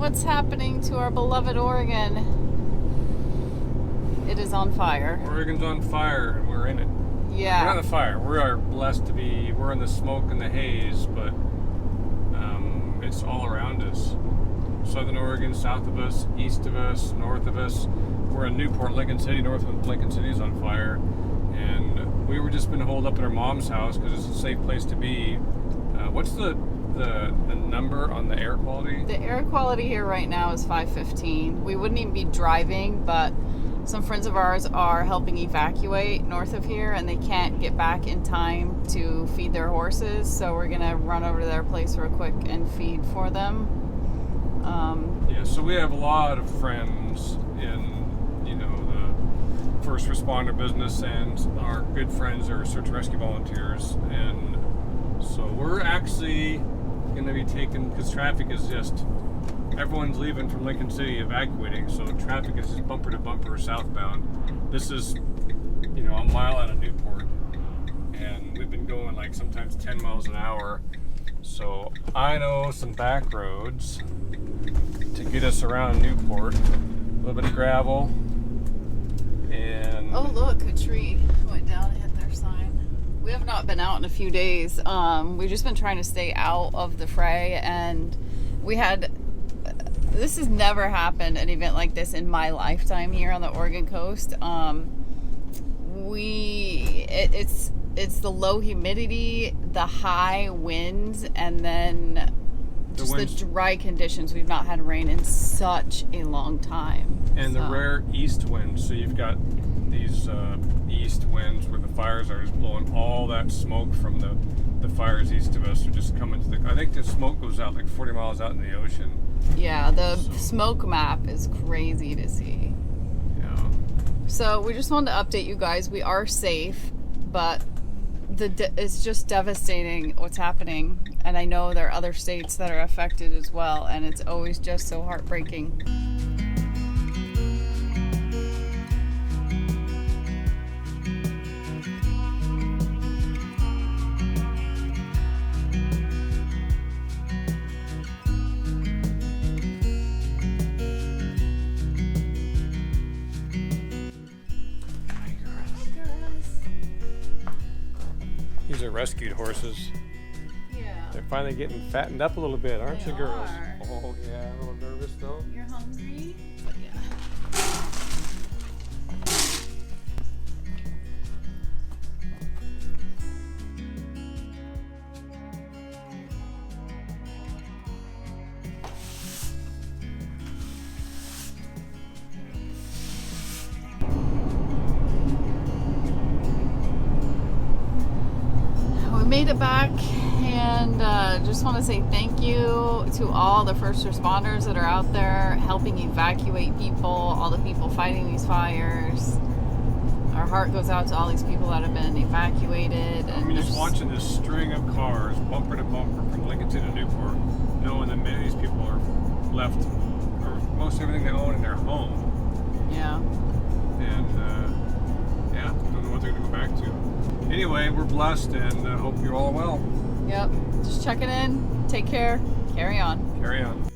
what's happening to our beloved Oregon. It is on fire. Oregon's on fire, and we're in it. Yeah. We're not on fire. We are blessed to be. We're in the smoke and the haze, but it's all around us. Southern Oregon, south of us, east of us, north of us. We're in Newport, Lincoln City. North of Lincoln City is on fire, and we were just been holed up at our mom's house because it's a safe place to be. What's the number on the air quality? The air quality here right now is 515. We wouldn't even be driving, but some friends of ours are helping evacuate north of here, and they can't get back in time to feed their horses, so we're gonna run over to their place real quick and feed for them. Yeah, so we have a lot of friends in, the first responder business, and our good friends are search and rescue volunteers, and so we're actually going to be taking, because traffic is just, everyone's leaving from Lincoln City evacuating, so traffic is just bumper to bumper southbound. This is, a mile out of Newport, and we've been going like sometimes 10 miles an hour, so I know some back roads to get us around Newport. A little bit of gravel, and Oh, look, a tree went down and hit their sign. We have not been out in a few days. We've just been trying to stay out of the fray, and this has never happened, an event like this in my lifetime here on the Oregon coast. It's the low humidity, the high winds, and then just the dry conditions. We've not had rain in such a long time. And the rare east winds. So you've got these east winds where the fires are just blowing all that smoke from the fires east of us are just coming to I think the smoke goes out like 40 miles out in the ocean. Yeah, the smoke map is crazy to see. Yeah. So we just wanted to update you guys. We are safe, but it's just devastating what's happening. And I know there are other states that are affected as well, and it's always just so heartbreaking. These are rescued horses. Yeah. They're finally getting fattened up a little bit, aren't They you, girls? are. Oh, yeah, a little nervous though. You're hungry? But yeah. Made it back, and just want to say thank you to all the first responders that are out there helping evacuate people, all the people fighting these fires. Our heart goes out to all these people that have been evacuated. And just watching this string of cars bumper to bumper from Lincoln City to Newport, knowing that many of these people are left, or most everything they own in their home. Yeah. And don't know what they're going to go back to. Anyway, we're blessed, and hope you're all well. Yep. Just checking in. Take care. Carry on. Carry on.